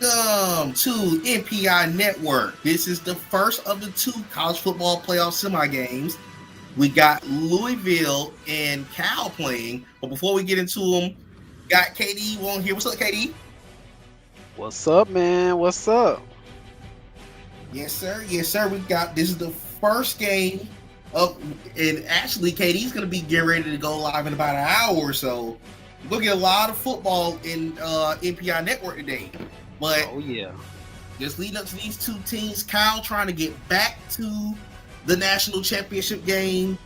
Welcome to MPI Network. This is the first of the two college football playoff semi-games. We got Louisville and Cal playing. But before we get into them, got KD on here. What's up, KD? What's up, man? What's up? Yes, sir. Yes, sir. This is the first game of, and actually, KD's going to be getting ready to go live in about an hour or so. We're going to get a lot of football in MPI Network today. But Oh yeah. just leading up to these two teams, Kyle trying to get back to the national championship game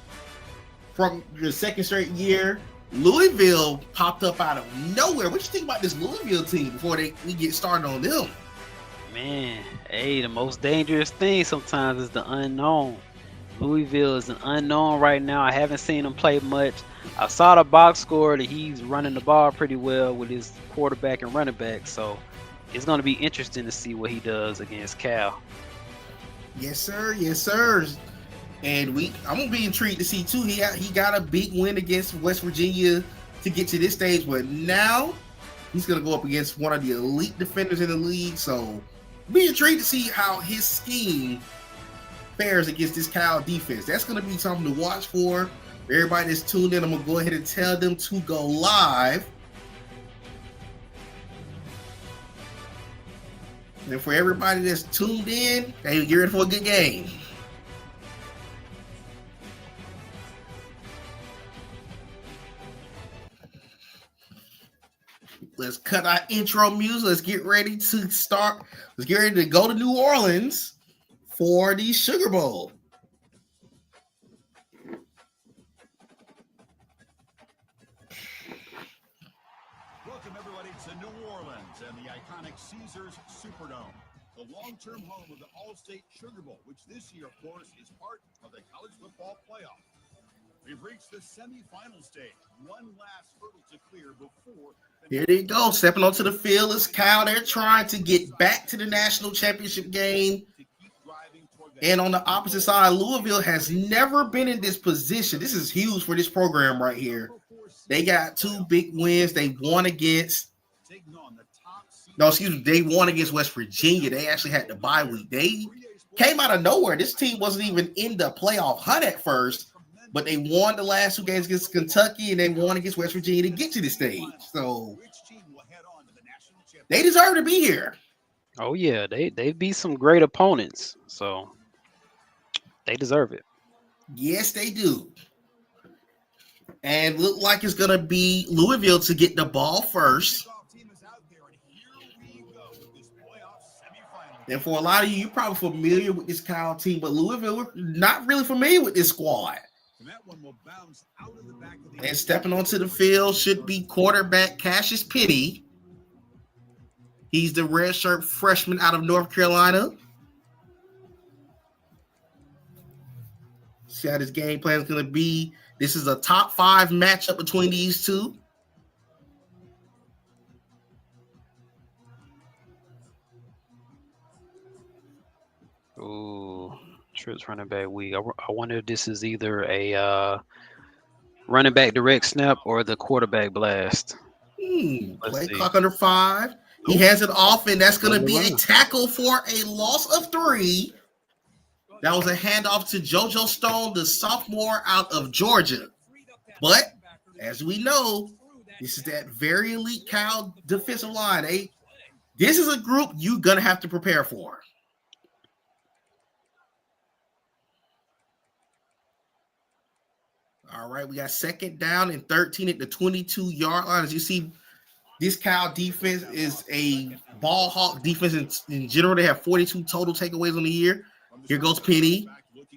from the second straight year. Louisville popped up out of nowhere. What you think about this Louisville team before we get started on them? Man, hey, the most dangerous thing sometimes is the unknown. Louisville is an unknown right now. I haven't seen him play much. I saw the box score that he's running the ball pretty well with his quarterback and running back. So it's going to be interesting to see what he does against Cal. Yes, sir. Yes, sir. And I'm gonna be intrigued to see too. He got a big win against West Virginia to get to this stage, but now he's gonna go up against one of the elite defenders in the league. So be intrigued to see how his scheme fares against this Cal defense. That's gonna be something to watch for. Everybody that's tuned in, I'm gonna go ahead and tell them to go live. And for everybody that's tuned in, hey, get ready for a good game. Let's cut our intro music. Let's get ready to start. Let's get ready to go to New Orleans for the Sugar Bowl. Welcome, everybody, to New Orleans and the iconic Caesars Superdome, the long-term home of the All-State Sugar Bowl, which this year, of course, is part of the college football playoff. We've reached the semifinal stage. One last hurdle to clear before. Here they go, stepping onto the field is Cal. They're trying to get back to the national championship game. And on the opposite side, Louisville has never been in this position. This is huge for this program right here. They got two big wins. They won against they won against West Virginia. They actually had the bye week. They came out of nowhere. This team wasn't even in the playoff hunt at first, but they won the last two games against Kentucky and they won against West Virginia to get to the stage. So they deserve to be here. Oh yeah, they beat some great opponents, so they deserve it. Yes, they do. And look like it's gonna be Louisville to get the ball first. And for a lot of you, you're probably familiar with this Kyle team, but Louisville, we're not really familiar with this squad. And stepping onto the field should be quarterback Cassius Penny. He's the redshirt freshman out of North Carolina. See how this game plan is going to be. This is a top 5 matchup between these two. Ooh, Trips running back week. I wonder if this is either a running back direct snap or the quarterback blast. Play clock under 5. He has it off, and that's going to be a tackle for a loss of 3. That was a handoff to JoJo Stone, the sophomore out of Georgia. But as we know, this is that very elite Cal defensive line. This is a group you're going to have to prepare for. All right, we got second down and 13 at the 22-yard line. As you see, this Cal defense is a ball hawk defense in general. They have 42 total takeaways on the year. Here goes Penny.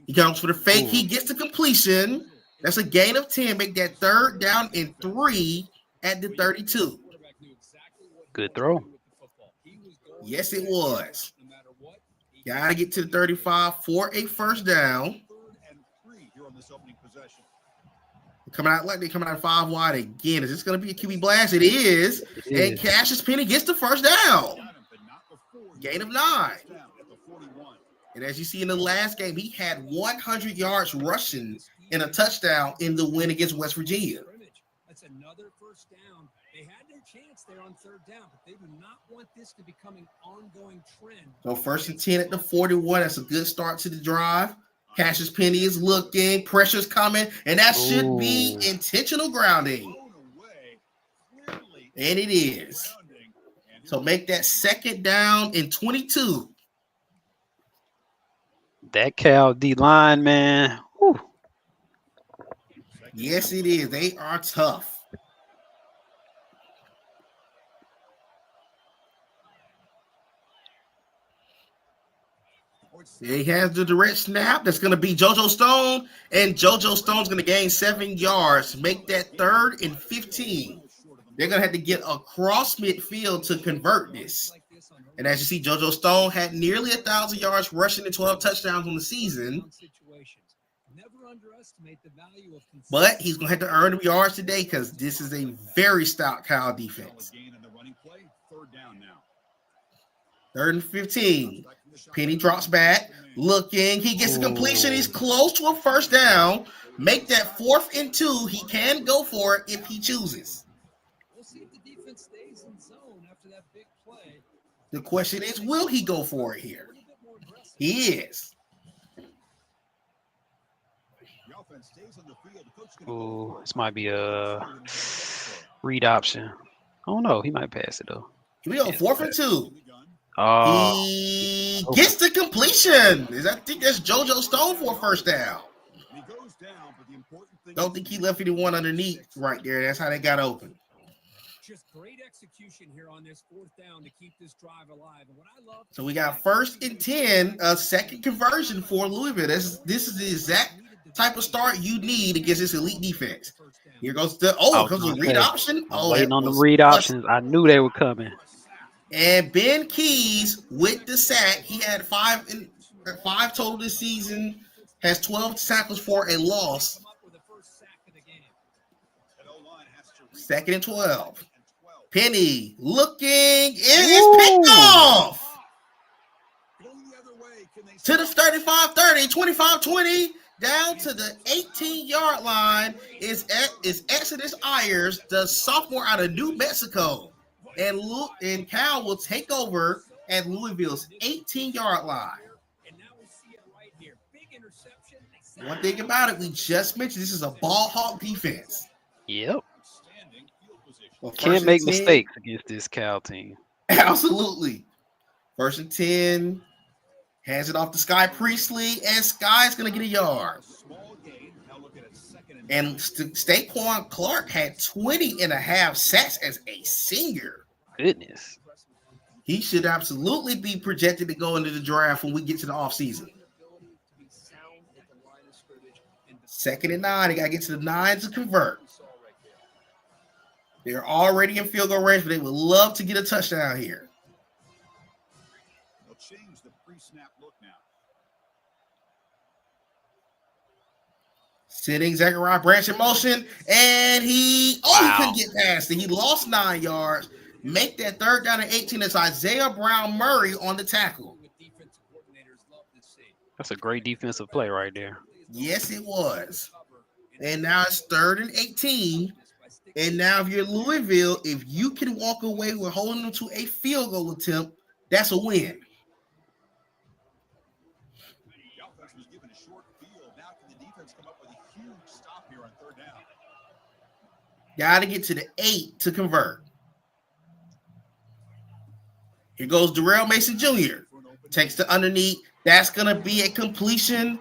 He comes for the fake. He gets the completion. That's a gain of 10. Make that third down and 3 at the 32. Good throw. Yes, it was. Got to get to the 35 for a first down. Coming out 5 wide again. Is this going to be a QB blast? It is. And Cassius Penny gets the first down. Gain of 9. And as you see in the last game, he had 100 yards rushing and a touchdown in the win against West Virginia. That's another first down. They had their chance there on third down, but they do not want this to become an ongoing trend. So 1st and 10 at the 41. That's a good start to the drive. Cassius Penny is looking, pressure's coming, and that should be intentional grounding. And it is. So make that 2nd down and 22. That Cal D line, man. Whew. Yes, it is. They are tough. He has the direct snap. That's going to be JoJo Stone, and JoJo Stone's going to gain 7 yards. Make that 3rd and 15. They're going to have to get across midfield to convert this. And as you see, JoJo Stone had nearly 1,000 yards rushing and 12 touchdowns on the season. But he's going to have to earn the yards today because this is a very stout Cal defense. 3rd and 15. Penny drops back, looking. He gets a completion. He's close to a 1st down. Make that 4th and 2. He can go for it if he chooses. We'll see if the defense stays in zone after that big play. The question is, will he go for it here? He is. Ooh, this might be a read option. Oh no, he might pass it though. Here we go, 4th and 2. He Oh, gets the completion. I think that's JoJo Stone for a 1st down. Don't think he left anyone underneath right there. That's how they got open. Just great execution here on this 4th down to keep this drive alive. And what I love. So we got 1st and 10, a 2nd conversion for Louisville. This is the exact type of start you need against this elite defense. Here goes the comes the read option. Waiting on the read options. I knew they were coming. And Ben Keys with the sack. He had 5 total this season. Has 12 tackles for a loss. 2nd and 12. Penny looking. It is picked off. To the 35-30, 25-20. Down to the 18-yard line is Exodus Ayers, the sophomore out of New Mexico. And Cal will take over at Louisville's 18-yard line. One thing about it, we just mentioned this is a ball hawk defense. Yep. Well, Can't make mistakes against this Cal team. Absolutely. 1st and 10. Hands it off to Sky Priestley, and Sky's going to get a yard. And Staquan Clark had 20 and a half sacks as a senior. Goodness. He should absolutely be projected to go into the draft when we get to the offseason. 2nd and 9. They got to get to the 9 to convert. They're already in field goal range, but they would love to get a touchdown here. They'll change the pre-snap look now. Sitting Zachariah Branch in motion, and he couldn't get past it. He lost 9 yards. Make that 3rd down and 18. It's Isaiah Brown Murray on the tackle. That's a great defensive play right there. Yes, it was. And now it's 3rd and 18. And now if you're Louisville, if you can walk away with holding them to a field goal attempt, that's a win. The offense was given a short field. Now can the defense come up with a huge stop here on 3rd down? Got to get to the 8 to convert. Here goes Derrel Mason Jr. Takes the underneath. That's going to be a completion,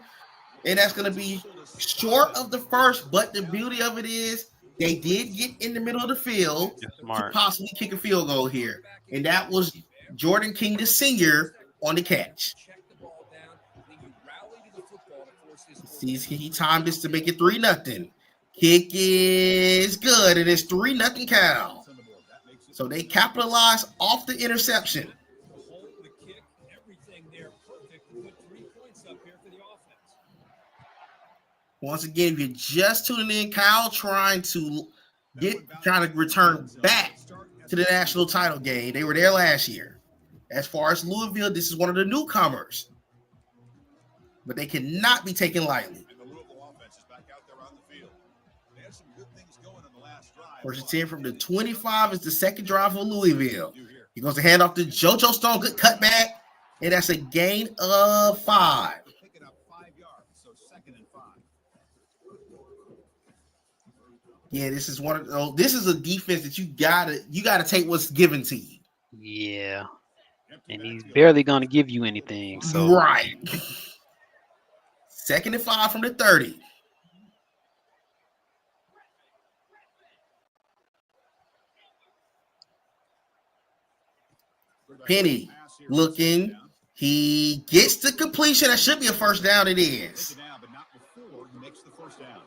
and that's going to be short of the 1st, but the beauty of it is they did get in the middle of the field to possibly kick a field goal here, and that was Jordan King, the senior, on the catch. Sees he timed this to make it 3-0. Kick is good, and it's 3-0 Cal. So they capitalize off the interception. Once again, if you're just tuning in, Cal trying to return back to the national title game. They were there last year. As far as Louisville, this is one of the newcomers. But they cannot be taken lightly. First and 10 from the 25 is the second drive for Louisville. He goes to hand off to JoJo Stone. Good cutback. And that's a gain of 5. Pick it up 5 yards, so 2nd and 5. Yeah, this is one of those. This is a defense that you gotta take what's given to you. Yeah. And he's barely going to give you anything. So Right. 2nd and 5 from the 30. Penny looking. He gets the completion. That should be a first down. It is. But not before he makes the first down.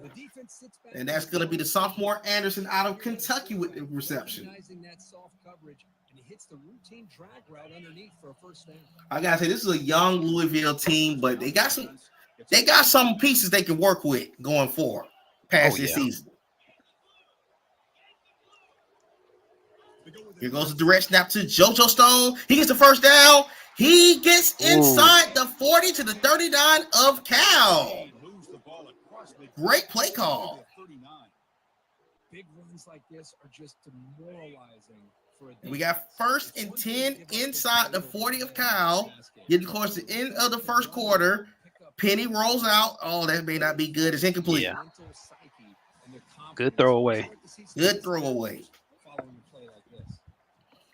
The defense sits back And that's going to be the sophomore Anderson out of Kentucky with the reception. recognizing that soft coverage, and he hits the routine drag route underneath for a first down. I gotta say, this is a young Louisville team, but they got some pieces they can work with going forward past this season. Here goes the direct snap to JoJo Stone. He gets the first down. He gets inside the 40 to the 39 of Cal. Great play call. Big runs like this are just demoralizing for a And we got first and 10 inside the 40 of Cal. Getting close to the end of the first quarter. Penny rolls out. Oh, that may not be good. It's incomplete. Yeah. Good throwaway. Good throwaway.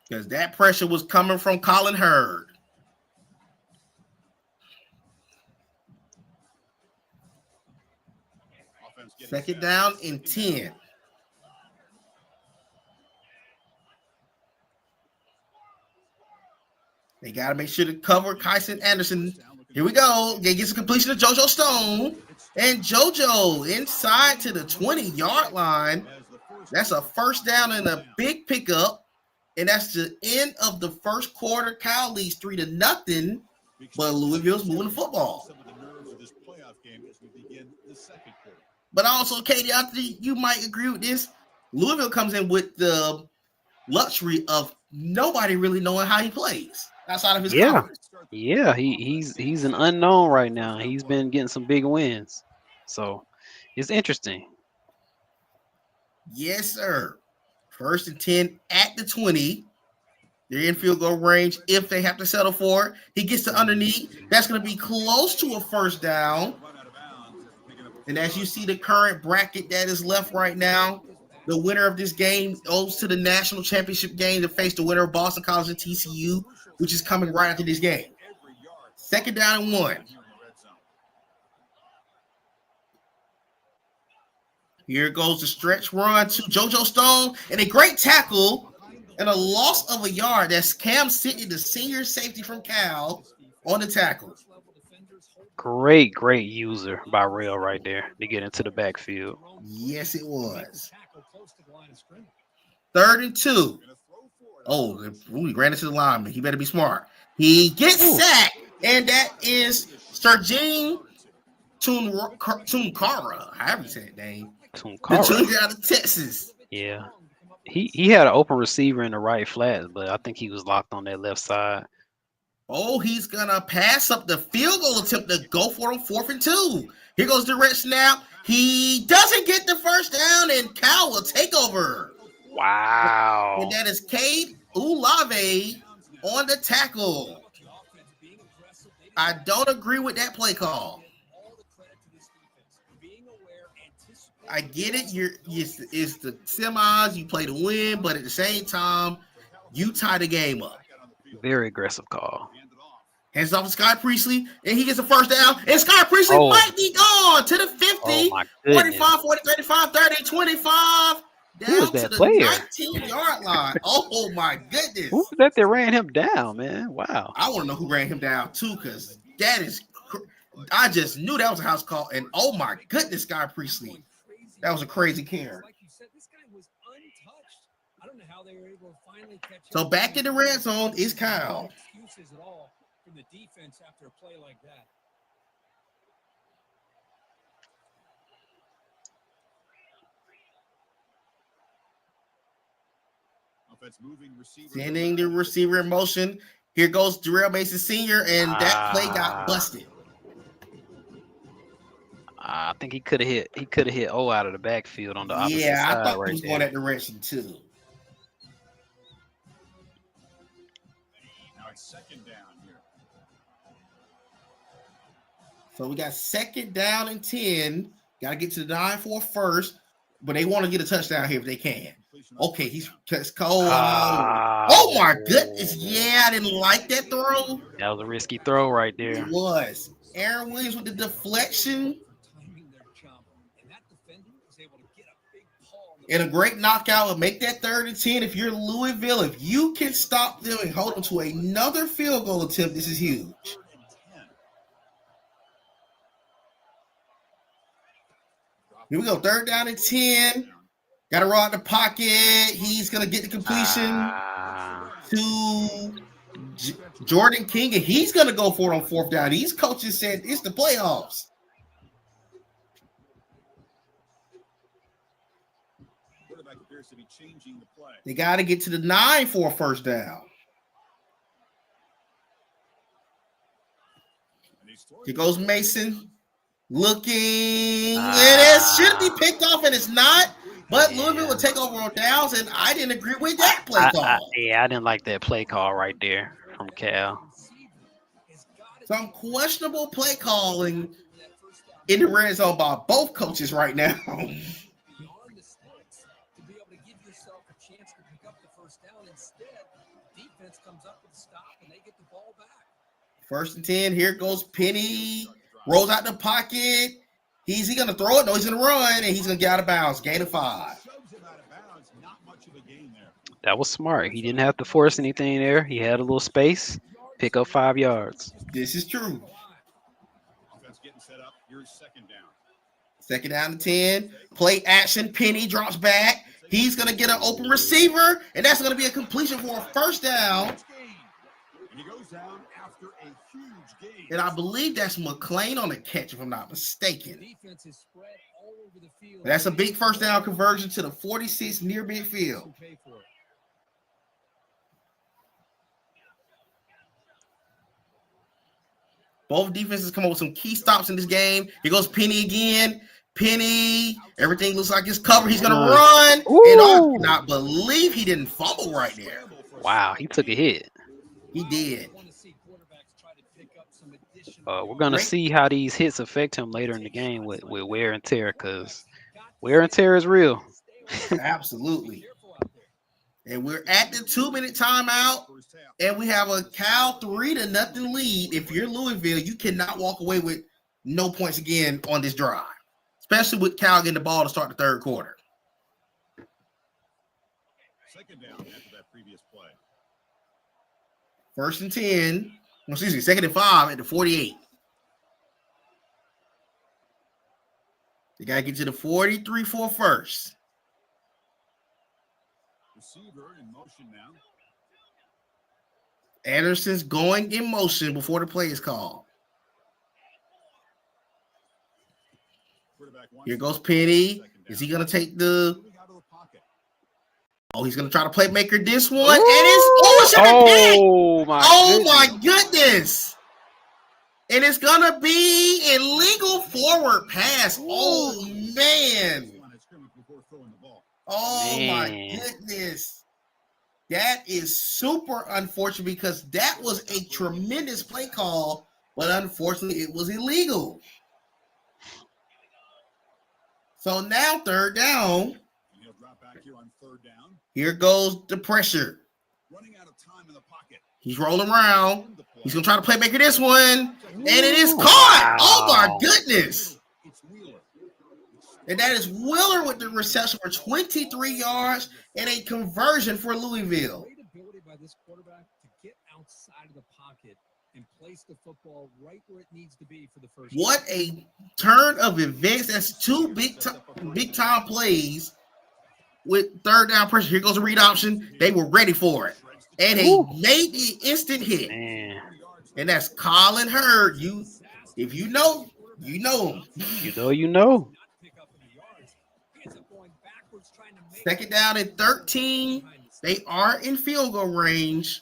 Because that pressure was coming from Colin Hurd. Second down and 10. They got to make sure to cover Kyson Anderson. Here we go. They get some completion of JoJo Stone. And JoJo inside to the 20-yard line. That's a first down and a big pickup. And that's the end of the first quarter. Cal leads 3-0. But Louisville's moving the football. But also, Katie, I think you might agree with this. Louisville comes in with the luxury of nobody really knowing how he plays outside of his conference. Yeah, he's an unknown right now. He's been getting some big wins. So it's interesting. Yes, sir. First and 10 at the 20. They're in field goal range if they have to settle for it. He gets to underneath. That's going to be close to a first down. And as you see the current bracket that is left right now, the winner of this game goes to the national championship game to face the winner of Boston College and TCU, which is coming right after this game. Second down and 1. Here goes the stretch run to JoJo Stone, and a great tackle and a loss of a yard. That's Cam Sidney, the senior safety from Cal, on the tackle. Great user by Rail right there to get into the backfield. Yes, it was. 3rd and 2. Oh, he ran into the lineman. He better be smart. He gets sacked, and that is Sergine Tunkara. However you say that name. The junior out of Texas. Yeah. He had an open receiver in the right flat, but I think he was locked on that left side. Oh, he's going to pass up the field goal attempt to go for him 4th and 2. Here goes the red snap. He doesn't get the first down, and Cal will take over. Wow. And that is Cade Olave on the tackle. I don't agree with that play call. I get it. It's the semis. You play to win, but at the same time, you tie the game up. Very aggressive call. Hands off to Sky Priestley, and he gets a first down. And Sky Priestley might be gone to the 50, 45, 40, 35, 30, 25, down to the 19-yard line. Oh, my goodness. Who was that ran him down, man? Wow. I want to know who ran him down, too, because that is – I just knew that was a house call. And, oh, my goodness, Sky Priestley. That was a crazy carry. So back in the red zone is Kyle. Excuses at all from the defense after a play like that. Sending the receiver in motion. Here goes Derrel Mason Sr., and that play got busted. I think he could have hit. He could have hit O out of the backfield on the opposite Yeah, I side thought he right was there. going that direction too. Now it's second down here. So we got second down and 10. Got to get to the 9-4 first, but they want to get a touchdown here if they can. Okay, he's cold. Oh my goodness. Yeah, I didn't like that throw. That was a risky throw right there. It was. Aaron Williams with the deflection. And a great knockout will make that 3rd and 10. If you're Louisville, if you can stop them and hold them to another field goal attempt, this is huge. Here we go. 3rd down and 10. Got to roll out the pocket. He's going to get the completion to Jordan King, and he's going to go for it on 4th down. These coaches said it's the playoffs. They got to get to the 9 for a 1st down. Here goes Mason. Looking. It should be picked off, and it's not. But Louisville will take over on downs, and I didn't agree with that play call. I didn't like that play call right there from Cal. Some questionable play calling in the red zone by both coaches right now. First and 10. Here goes Penny. Rolls out the pocket. Is he going to throw it? No, he's going to run, and he's going to get out of bounds. Gain of 5. That was smart. He didn't have to force anything there. He had a little space. Pick up 5 yards. This is true. Offense getting set up. Here's second down. Second down to 10. Play action. Penny drops back. He's going to get an open receiver, and that's going to be a completion for a 1st down. And he goes down after a huge gain. And I believe that's McClain on the catch, if I'm not mistaken. That's a big 1st down conversion to the 46 near midfield. Both defenses come up with some key stops in this game. Here goes Penny again. Penny, everything looks like it's covered. He's going to run. Ooh. And I cannot believe he didn't fumble right there. Wow, he took a hit. He did. We're going to see how these hits affect him later in the game with wear and tear, because wear and tear is real. Absolutely. And we're at the 2-minute timeout, and we have a Cal 3-0 lead. If you're Louisville, you cannot walk away with no points again on this drive, especially with Cal getting the ball to start the 3rd quarter. Second down after that previous play. 1st and 10. Excuse me, 2nd and 5 at the 48. They got to get to the 43 for first. Receiver in motion now. Anderson's going in motion before the play is called. Here goes Penny. Is he going to take the... Oh, he's going to try to playmaker this one. And it's my goodness. And it's going to be illegal forward pass. Oh, man. Oh, my goodness. That is super unfortunate because that was a tremendous play call, but unfortunately it was illegal. So now 3rd down. He'll drop back here on 3rd down. Here goes the pressure. Running out of time in the pocket. He's rolling around. He's going to try to playmaker this one. And it is caught. Oh, my goodness. And that is Wheeler with the reception for 23 yards and a conversion for Louisville. Great ability by this quarterback to get outside of the pocket and place the football right where it needs to be for the first. What a turn of events. That's 2 big time plays with 3rd down pressure. Here goes a read option. They were ready for it. And he made the instant hit. Man. And that's Colin Hurd. If you know, you know him. You know. 2nd down and 13. They are in field goal range.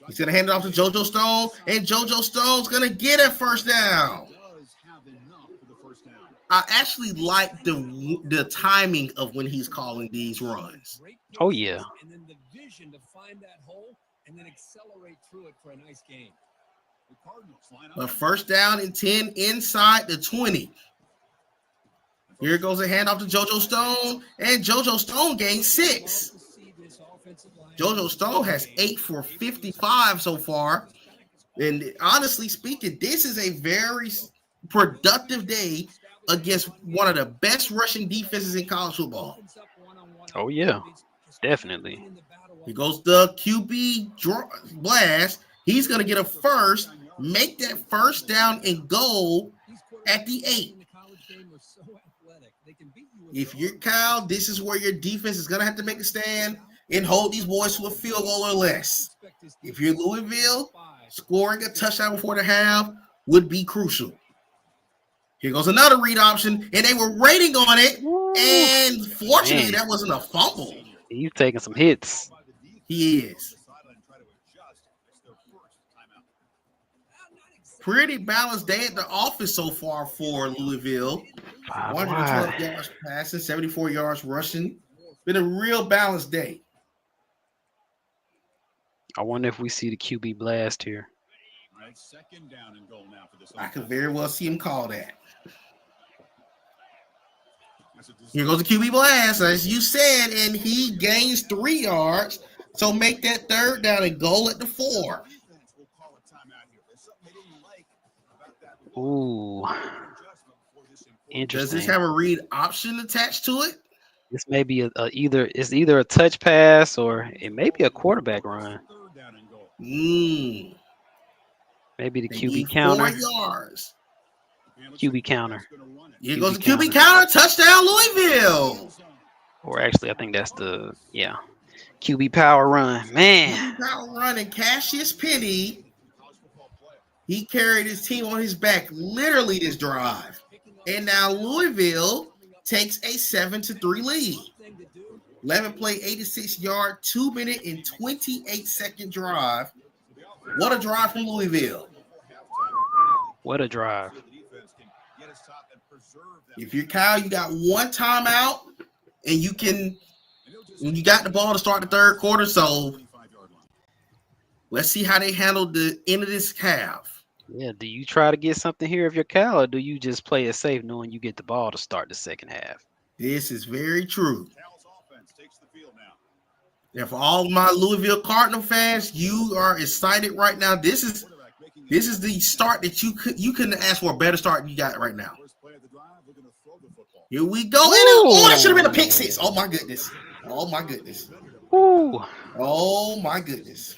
He's going to hand it off to JoJo Stone, and JoJo Stone's going to get a first down. I actually like the timing of when he's calling these runs. Oh, yeah. And then the vision to find that hole and then accelerate through it for a nice game. A first down and 10 inside the 20. Here goes a handoff to JoJo Stone, and JoJo Stone gains 6. JoJo Stone has 8 for 55 so far. And honestly speaking, this is a very productive day against one of the best rushing defenses in college football. Oh, yeah. Definitely. Here goes the QB blast. He's going to get a first, make that first down and goal at the 8. If you're Cal, this is where your defense is going to have to make a stand and hold these boys to a field goal or less. If you're Louisville, scoring a touchdown before the half would be crucial. Here goes another read option, and they were waiting on it, and fortunately, that wasn't a fumble. He's taking some hits. He is. Pretty balanced day at the office so far for Louisville. 112 yards passing, 74 yards rushing. Been a real balanced day. I wonder if we see the QB blast here. I could very well see him call that. Here goes the QB blast, as you said, and he gains 3 yards. So make that third down and goal at the 4. Ooh. Interesting. Does this have a read option attached to it? This may be either a touch pass or it may be a quarterback run. Maybe the QB counter. 4 yards. QB counter. Here goes the QB counter. Touchdown, Louisville. Or actually, I think that's QB power run. Man. QB power run, and Cassius Penny, he carried his team on his back literally this drive. And now Louisville takes a 7-3 lead. 11-play, 86-yard, 2-minute and 28-second drive. What a drive from Louisville. What a drive. If you're Kyle, you got one timeout, and you got the ball to start the third quarter. So let's see how they handle the end of this half. Yeah, do you try to get something here if you're Cal, or do you just play it safe knowing you get the ball to start the second half? This is very true. And for all my Louisville Cardinal fans, you are excited right now. This is the start that you couldn't ask for a better start than you got right now. Here we go. Oh, that should have been a pick six. Oh my goodness. Oh my goodness. Ooh. Oh my goodness.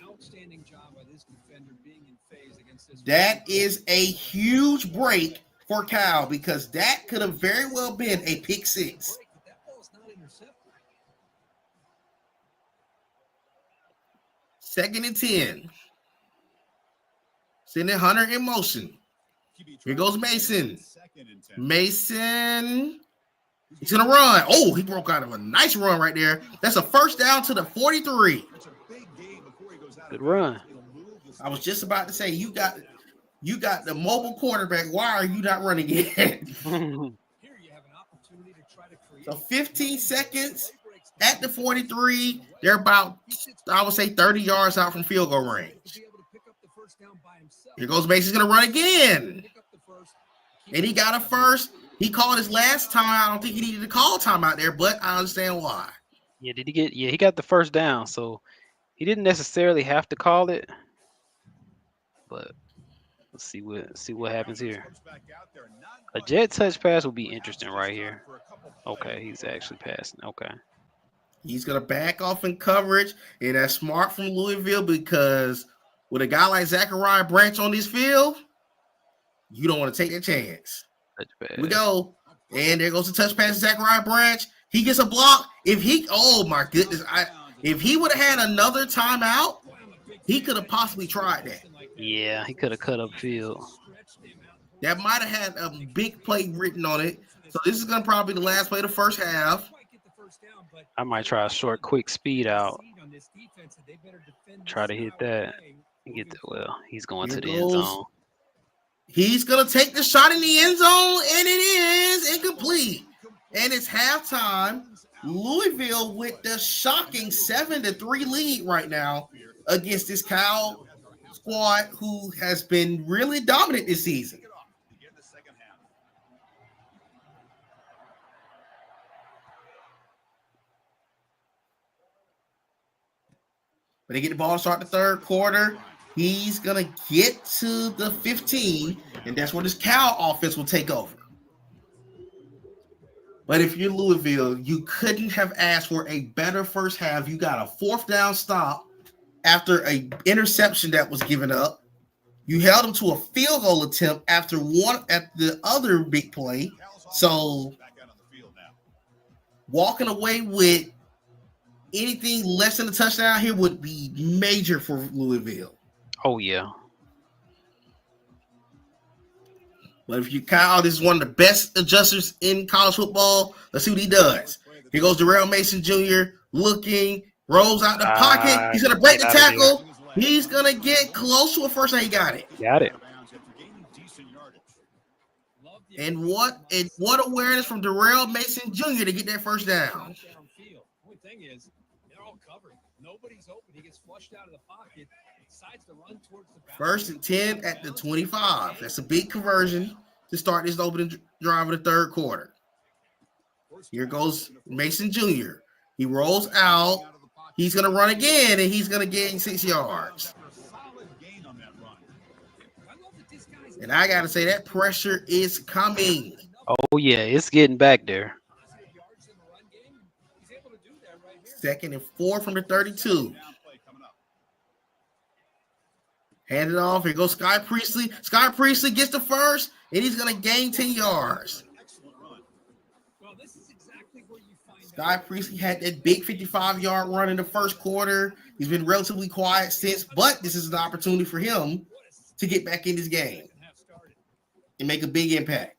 That is a huge break for Cal because that could have very well been a pick six. Second and 10. Sending Hunter in motion. Here goes Mason. Mason. He's going to run. Oh, he broke out of a nice run right there. That's a first down to the 43. Good run. I was just about to say, you got the mobile quarterback. Why are you not running it? So 15 seconds at the 43. They're about, I would say, 30 yards out from field goal range. Here goes Mason's going to run again. And he got a first. He called his last time. I don't think he needed to call time out there, but I understand why. Yeah, he got the first down, so he didn't necessarily have to call it. But let's see what happens here. A jet touch pass will be interesting right here. Okay, he's actually passing. Okay. He's going to back off in coverage, and that's smart from Louisville because with a guy like Zachariah Branch on this field, you don't want to take that chance. Here we go. And there goes the touch pass to Zachariah Branch. He gets a block. Oh my goodness. If he would have had another timeout, he could have possibly tried that. Yeah, he could have cut up field. That might have had a big play written on it. So this is going to probably be the last play of the first half. I might try a short, quick speed out. this defense that they better defend. Try to hit that. Get that. Well, he's going Here to the end goes. zone. He's going to take the shot in the end zone, and it is incomplete. And it's halftime. Louisville with the shocking 7-3 lead right now against this Cal squad who has been really dominant this season. But they get the ball to start the third quarter. He's going to get to the 15, and that's where this Cal offense will take over. But if you're Louisville, you couldn't have asked for a better first half. You got a fourth down stop after an interception that was given up. You held them to a field goal attempt after the other big play. So walking away with anything less than a touchdown here would be major for Louisville. Oh, yeah. But if you Kyle, this is one of the best adjusters in college football. Let's see what he does. Here goes Derrel Mason Jr. looking, rolls out the pocket. He's going to break the tackle. He's going to get close to a first down. He got it. Got it. And what awareness from Derrel Mason Jr. to get that first down. Only thing is, they're all covered. Nobody's open. He gets flushed out of the pocket. Decides to run towards the First and 10 at the 25. That's a big conversion to start this opening drive of the third quarter. Here goes Mason Jr. He rolls out. He's going to run again, and he's going to gain 6 yards. And I got to say, that pressure is coming. Oh, yeah. It's getting back there. 2nd and 4 from the 32. Hand it off. Here goes Sky Priestley. Sky Priestley gets the first, and he's going to gain 10 yards. Sky Priestley had that big 55-yard run in the first quarter. He's been relatively quiet since, but this is an opportunity for him to get back in this game and make a big impact.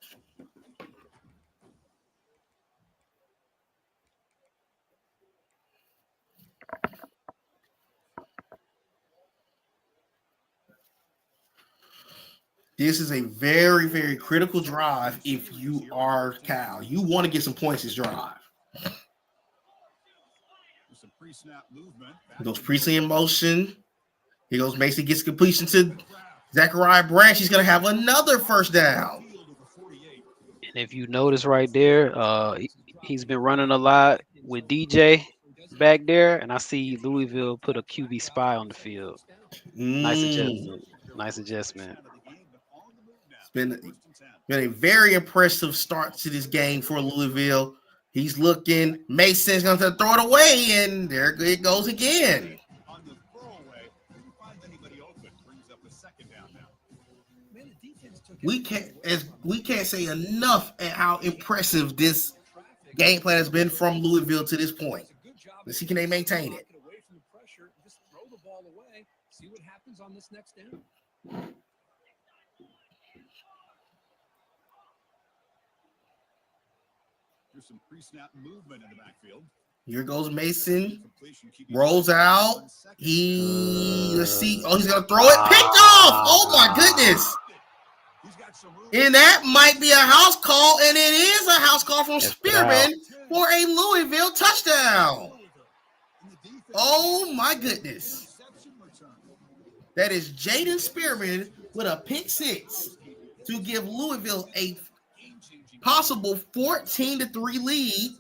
This is a very, very critical drive if you are Cal. You want to get some points this drive. He goes Priestley in motion. Here goes Mason, gets completion to Zachariah Branch. He's going to have another first down. And if you notice right there, he's been running a lot with DJ back there, and I see Louisville put a QB spy on the field. Nice adjustment. Nice adjustment. It's been a very impressive start to this game for Louisville. He's looking. Mason's going to throw it away, and there it goes again. We can't say enough at how impressive this game plan has been from Louisville to this point. Let's see, can they maintain it? Just throw the ball away. See what happens on this next down. There's some pre-snap movement in the backfield. Here goes Mason. Rolls out. Let's see. Oh, he's going to throw it. Picked off. Oh, my goodness. And that might be a house call, and it is a house call from Spearman for a Louisville touchdown. Oh, my goodness. That is Jaden Spearman with a pick six to give Louisville a possible 14-3 lead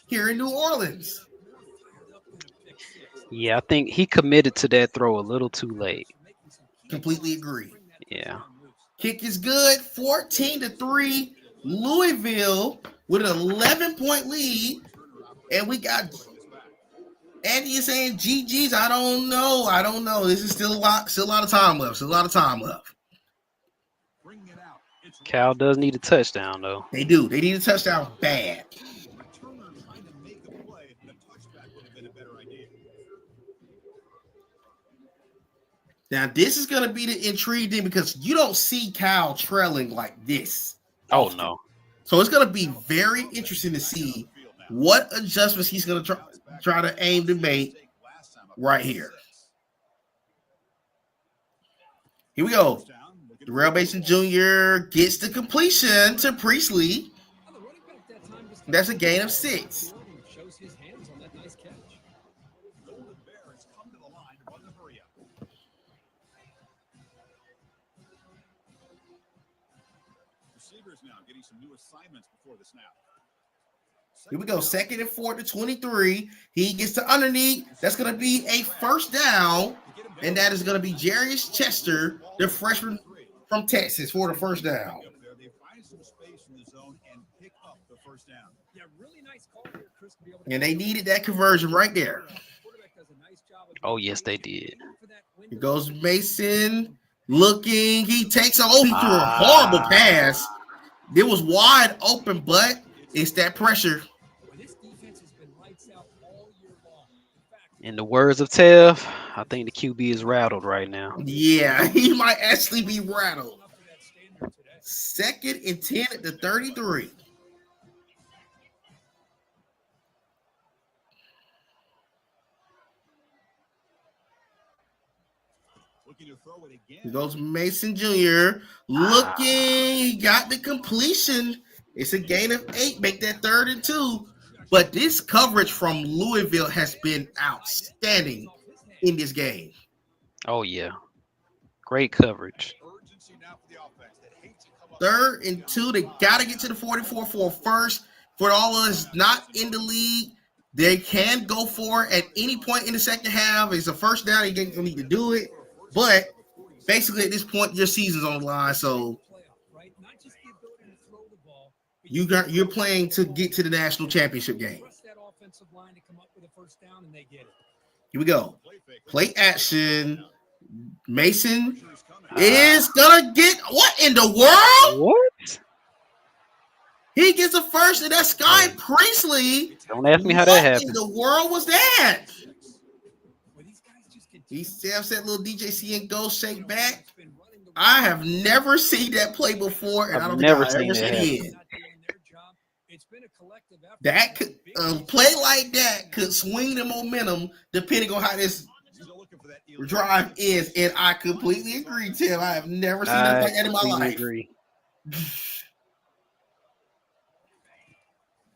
here in New Orleans. Yeah, I think he committed to that throw a little too late. Completely agree. Yeah. Kick is good. 14-3. Louisville with an 11-point lead. And we got Andy is saying GG's. I don't know. This is still a lot of time left. Cal does need a touchdown, though. They do. They need a touchdown bad. Now, this is going to be the intriguing because you don't see Cal trailing like this. Oh, no. So it's going to be very interesting to see what adjustments he's going to try to aim to make right here. Here we go. Derrel Mason Jr. gets the completion to Priestley. That's a gain of 6. Shows his hands on that nice catch. Golden Bears come to the line to run the hurry up. Receivers now getting some new assignments before the snap. Here we go. 2nd and 4 to 23. He gets to underneath. That's going to be a first down. And that is going to be Jarius Chester, the freshman from Texas, for the first down. They find some space in the zone and pick up the first down. Yeah, really nice call here, Chris, to be able to And they needed that conversion right there. quarterback does a nice job of Oh, yes, they did. Here goes Mason looking. He takes a he threw a horrible pass. It was wide open, but it's that pressure. This defense has been lights out all year long. In fact, In the words of Tev, I think the QB is rattled right now. Yeah, he might actually be rattled. up to that standard today. 2nd and 10 at the 33. Looking to throw it again. Here goes Mason Jr. Looking. He got the completion. It's a gain of 8. Make that 3rd and 2. But this coverage from Louisville has been outstanding in this game. Oh, yeah. Great coverage. Urgency now for the offense that hates to come up. 3rd and 2. They got to get to the 44 for a first. For all of us not in the league, they can go for it at any point in the second half. It's a first down. You don't need to do it. But basically, at this point, your season's on the line. So Right? Not just the ability to throw the ball, but you're playing to get to the national championship game. trust that offensive line to come up with a first down, and they get it. Here we go. Play action. Mason is gonna get what in the world? What? He gets a first, and that's Sky Priestley. Don't ask me how that What in happened. the world was that? Well, these guys just He continue said little DJC and go shake back. It's been running the I have never seen that play before, and I've I don't never think I'll seen ever that see it happen. again. not doing their job. It's been a collective effort. That could play like that could swing the momentum depending on how this Still looking for that elite. drive is, and I completely agree, Tim. I have never seen anything like that in my completely life. agree.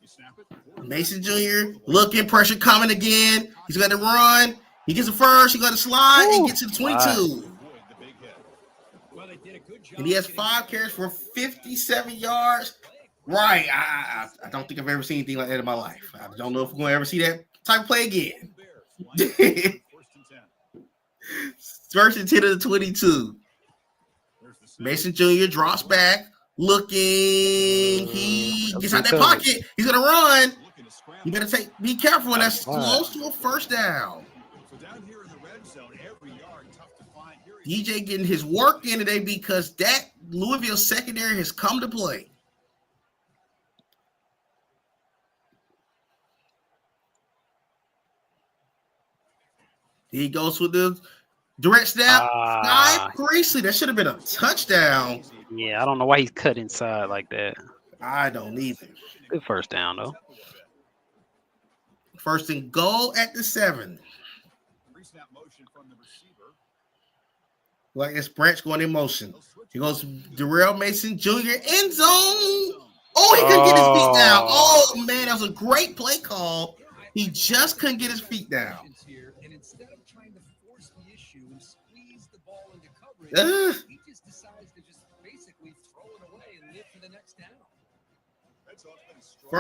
You snap it. Mason Jr. looking, pressure coming again. He's going to run. He gets a first. He's going to slide and get to the 22. Avoid the big hit. Well, they did a good job. And he has getting 5 carries for 57 yards. Right. I don't think I've ever seen anything like that in my life. I don't know if we're going to ever see that type of play again. Bears line up first and 10. 1st and 10 of the 22. There's the snap. Mason Jr. drops back. Looking. He gets out that pocket. He's going to run. Looking to scramble. You better be careful. And that's Wow. close to a first down. So down here in the red zone, every yard tough to find. Here DJ getting his work in today because that Louisville secondary has come to play. He goes with the direct snap. Sky Priestley. That should have been a touchdown. Yeah, I don't know why he's cut inside like that. I don't either. Good first down, though. 1st and goal at the 7. Pre-snap motion from the receiver. Like this branch going in motion. He goes Derrel Mason Jr. end zone. Oh, he couldn't get his feet down. Oh, man, that was a great play call. He just couldn't get his feet down. here, and instead of trying to force the issue and squeeze the ball into coverage, he just decides to just basically throw it away and live for the next down. That's all been strong.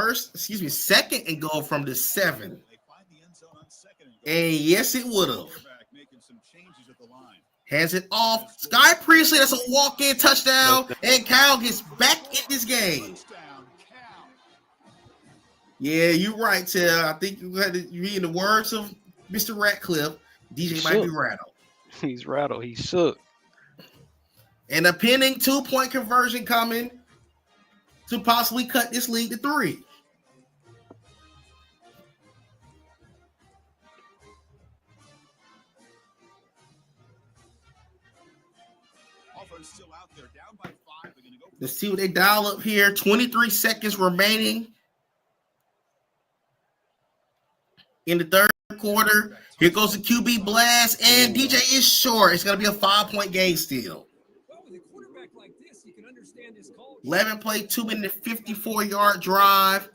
2nd and goal from the 7. They find the end zone on 2nd and goal. And yes, it would have. Quarterback making some changes at the line. Hands it off. Sky Priestley, that's a walk-in touchdown. And Kyle gets back in this game. Touchdown, Cal. Yeah, you're right, Ted. I think you had to read the words of Mr. Ratcliffe. DJ might be rattled. He's rattled. He's shook. And a pending 2-point conversion coming to possibly cut this lead to 3. Offense still out there, down by 5. They're going to go. Let's see what they dial up here. 23 seconds remaining in the 3rd quarter. Here goes the QB blast, and DJ is short. It's going to be a 5-point game still. Well, with a quarterback like this, you can understand his call. 11 play, 2-minute, 54-yard drive.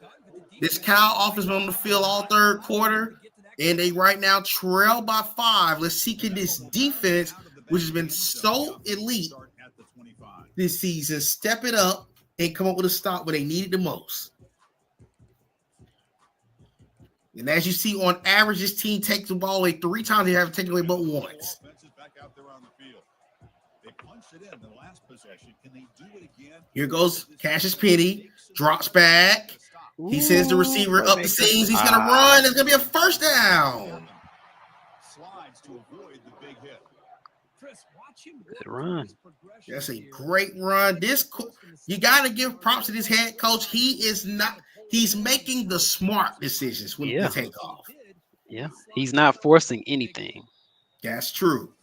This Cal offense been on the field all third quarter, and they right now trail by 5. Let's see, can this defense, which has been so elite this season, step it up and come up with a stop where they need it the most. And as you see, on average, this team takes the ball away 3 times. They haven't taken away but once. Here goes Cassius Penny. Drops back. He sends the receiver up the seams. He's going to run. It's going to be a first down. Slides to avoid the big hit. Good run. That's a great run. You got to give props to this head coach. He's making the smart decisions when he take off. Yeah, he's not forcing anything. That's true.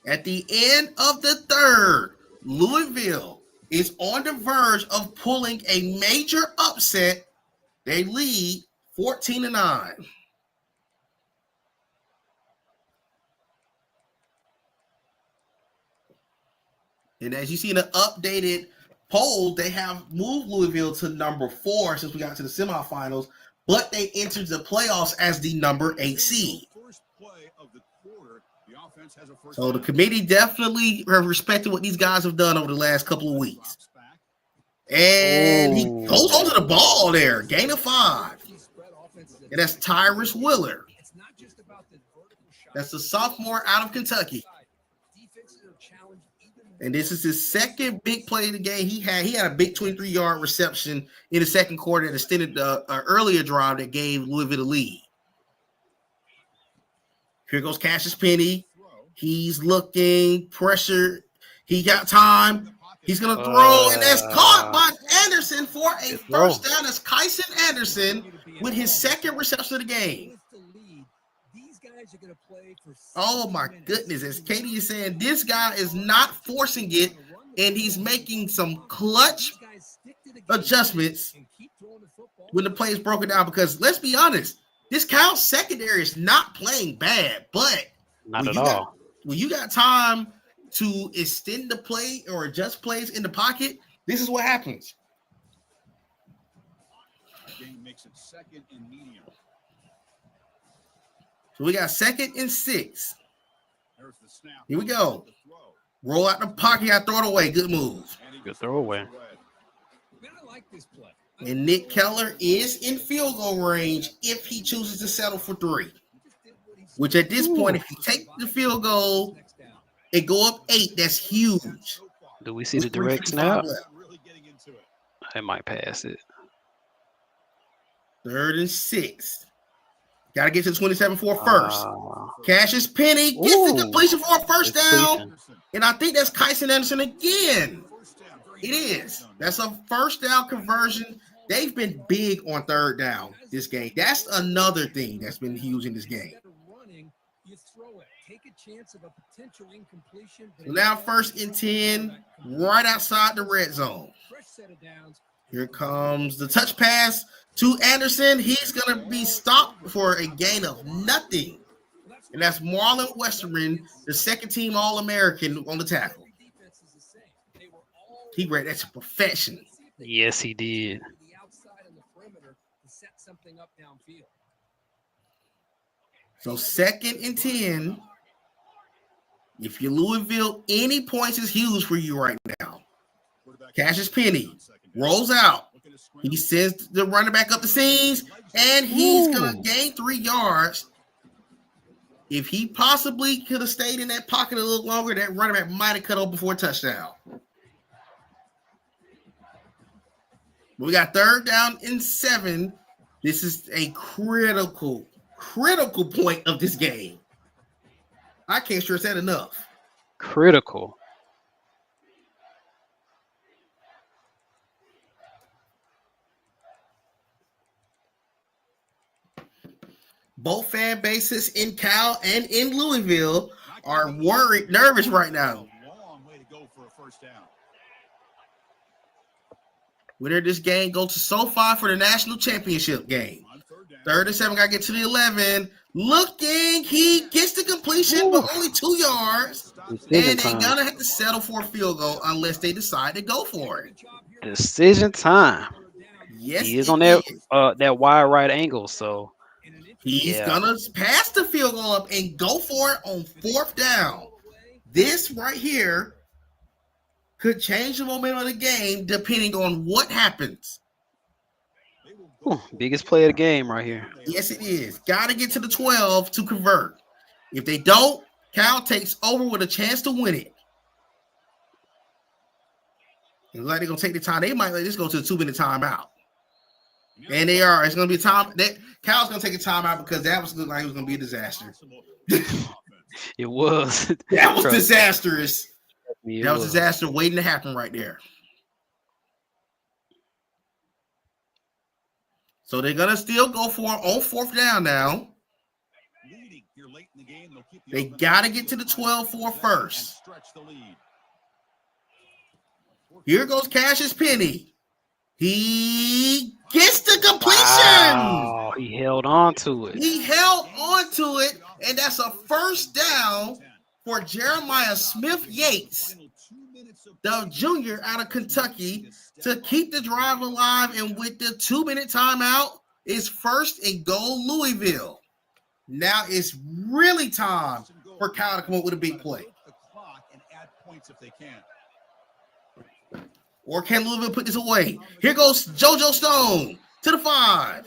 At the end of the third, Louisville is on the verge of pulling a major upset. They lead 14-9. And as you see in the updated poll, they have moved Louisville to number 4 since we got to the semifinals, but they entered the playoffs as the number 8 seed. So the committee definitely have respected what these guys have done over the last couple of weeks. And he goes onto the ball there, gain of 5. And that's Tyrus Willer. That's the sophomore out of Kentucky. And this is his second big play of the game. He had a big 23-yard reception in the second quarter that extended the earlier drive that gave Louisville the lead. Here goes Cassius Penny. He's looking, pressure. He got time. He's going to throw, and that's caught by Anderson for a first down. That's Kyson Anderson with his second reception of the game. Oh, my goodness. As Katie is saying, this guy is not forcing it, and he's making some clutch adjustments when the play is broken down because, let's be honest, this Cal secondary is not playing bad, but not at all. When you got time to extend the play or adjust plays in the pocket, this is what happens. Game makes it second and medium. So we got 2nd and 6. Here we go. Roll out the pocket. I throw it away. Good move. Good throwaway. And Nick Keller is in field goal range if he chooses to settle for 3. Which at this point, if you take the field goal and go up 8, that's huge. Do we see the direct snap? I might pass it. 3rd and 6. Got to get to the 27 for a first. Cassius Penny gets the completion for a first down. And I think that's Kyson Anderson again. It is. That's a first down conversion. They've been big on 3rd down this game. That's another thing that's been huge in this game. So now 1st and 10, right outside the red zone. Here comes the touch pass to Anderson. He's going to be stopped for a gain of nothing. And that's Marlon Westerman, the second-team All-American on the tackle. He read that's a perfection. Yes, he did. So 2nd and 10. If you're Louisville, any points is huge for you right now. Cassius Penny rolls out. He sends the running back up the seams, and he's going to gain 3 yards. If he possibly could have stayed in that pocket a little longer, that running back might have cut open for a touchdown. We got 3rd down and 7. This is a critical point of this game. I can't stress that enough. Critical. Both fan bases in Cal and in Louisville are nervous right now. Winner of this game goes to SoFi for the national championship game. 3rd and 7, got to get to the 11. Looking, he gets the completion, but only 2 yards. Decision And they're time. going to have to settle for a field goal unless they decide to go for it. Decision time. Yes, He is it on that is. that wide right angle, so He's yeah. going to pass the field goal up and go for it on 4th down. This right here could change the momentum of the game depending on what happens. Biggest play of the game right here. Yes, it is. Got to get to the 12 to convert. If they don't, Cal takes over with a chance to win it. And like they're going to take the time. They might let this go to a 2-minute timeout. And they are. It's going to be a time. Cal's going to take a timeout because that was looked like it was going to be a disaster. It was. That was disastrous. It That was disaster waiting to happen right there. So they're going to still go for it on 4th down now. They got to get to the 12-4 first. Here goes Cassius Penny. He gets the completion. Wow, he held on to it. He held on to it, and that's a 1st down for Jeremiah Smith Yates, the junior out of Kentucky, to keep the drive alive. And with the 2-minute timeout, it's 1st and goal Louisville. Now it's really time for Cal to come up with a big play. Or can Louisville put this away? Here goes JoJo Stone to the 5.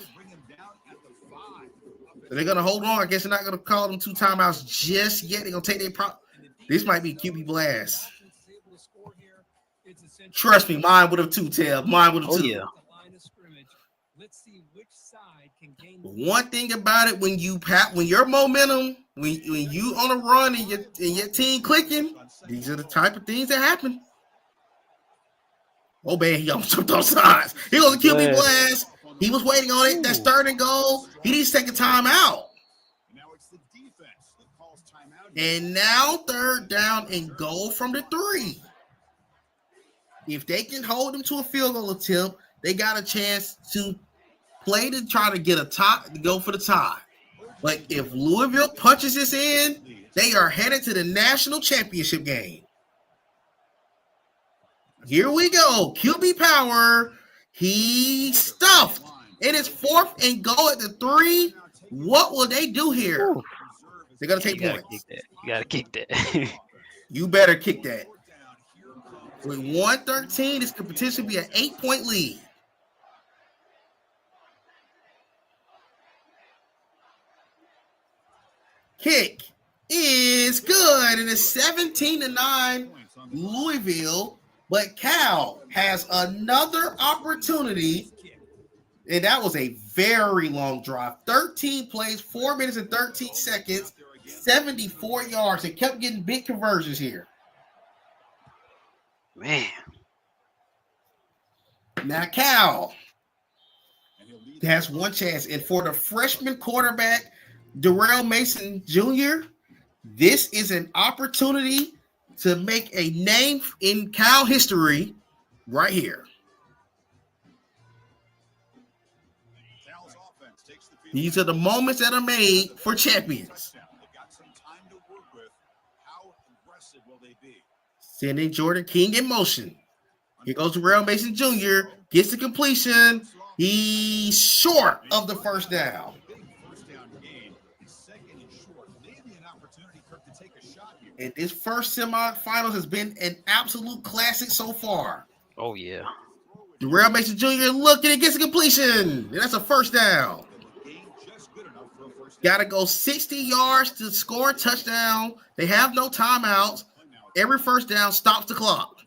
So they're going to hold on. I guess they're not going to call them 2 timeouts just yet. They're going to take their This might be QB blast. Trust me, mine would have 2, Tab. Mine would have 2. Oh, yeah. One thing about it, when your momentum, when you on a run and your team clicking, these are the type of things that happen. Oh man, he almost jumped off sides. He was a QB blast. He was waiting on it. That's 3rd and goal. He needs to take a timeout. And now 3rd down and goal from the 3. If they can hold them to a field goal attempt, they got a chance to play to try to get a tie, to go for the tie. But if Louisville punches this in, they are headed to the national championship game. Here we go. QB power. He stuffed. It is 4th and goal at the 3. What will they do here? They're going to take points. You got to kick that. You better kick that. With 113, this could potentially be an 8-point lead. Kick is good, and it's 17-9 Louisville. But Cal has another opportunity, and that was a very long drive. 13 plays, 4 minutes and 13 seconds, 74 yards. They kept getting big conversions here. Man. Now Cal has one chance, and for the freshman quarterback, Derrel Mason Jr., this is an opportunity to make a name in Cal history right here. These are the moments that are made for champions. Sending Jordan King in motion. Here goes Derrel Mason Jr., gets the completion. He's short of the 1st down. And this first semifinals has been an absolute classic so far. Oh, yeah. Derrel Mason Jr. looking and gets a completion. And that's a 1st down. Got to go 60 yards to score a touchdown. They have no timeouts. Every 1st down stops the clock.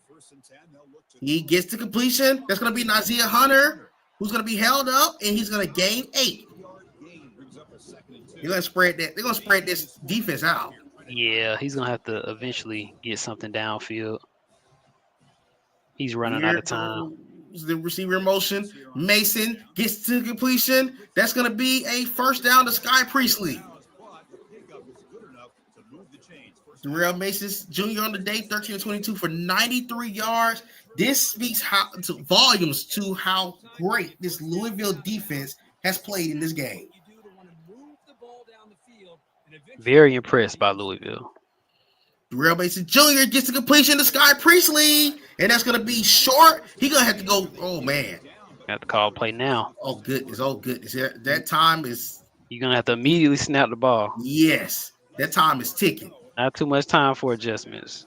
He gets the completion. That's going to be Nazia Hunter, who's going to be held up, and he's going to gain 8. They're going to spread that. They're going to spread this defense out. Yeah, he's going to have to eventually get something downfield. He's running out of time. The receiver in motion. Mason gets to completion. That's going to be a 1st down to Sky Priestley. Derrel Mason Jr. on the day, 13-22 for 93 yards. This speaks volumes to how great this Louisville defense has played in this game. Very impressed by Louisville. Derrel Mason Jr. gets the completion to Sky Priestley, and that's going to be short. He's going to have to go. Oh, man. Got to call play now. Oh, goodness. Oh, goodness. That time is. You're going to have to immediately snap the ball. Yes. That time is ticking. Not too much time for adjustments.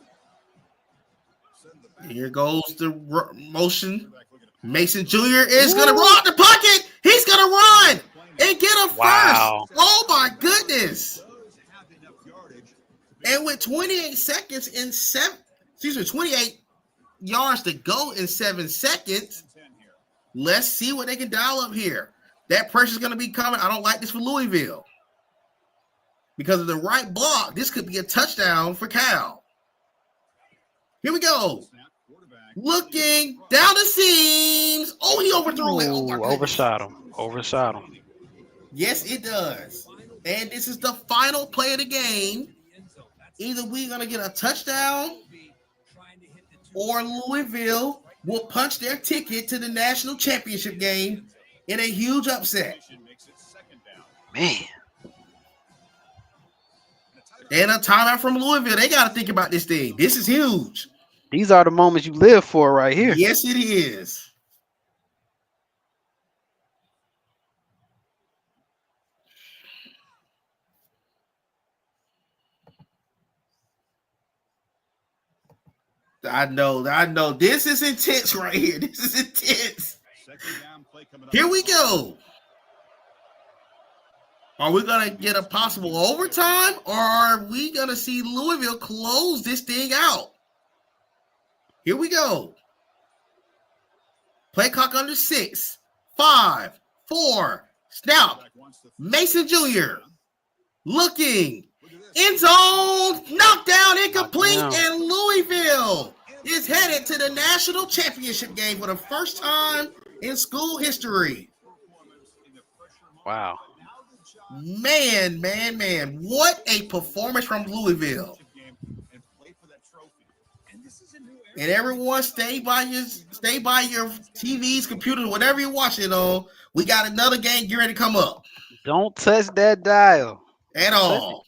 Here goes the motion. Mason Jr. is going to run out the pocket. He's going to run and get a first. Oh, my goodness. And with 28 seconds in 28 yards to go in 7 seconds, let's see what they can dial up here. That pressure's going to be coming. I don't like this for Louisville. Because of the right block, this could be a touchdown for Cal. Here we go. Looking down the seams. Oh, he overthrew it. Oh, overshot him. Yes, it does. And this is the final play of the game. Either we're going to get a touchdown or Louisville will punch their ticket to the national championship game in a huge upset. Man. And a timeout from Louisville. They got to think about this thing. This is huge. These are the moments you live for right here. Yes, it is. I know. This is intense right here. This is intense. Here we go. Are we going to get a possible overtime, or are we going to see Louisville close this thing out? Here we go. Play clock under 6, 5, 4, snap. Mason Jr. looking. End zone, knockdown, incomplete, and Louisville is headed to the national championship game for the first time in school history. Wow. Man. What a performance from Louisville. And everyone stay by your TVs, computers, whatever you're watching on. We got another game getting ready to come up. Don't touch that dial. At all.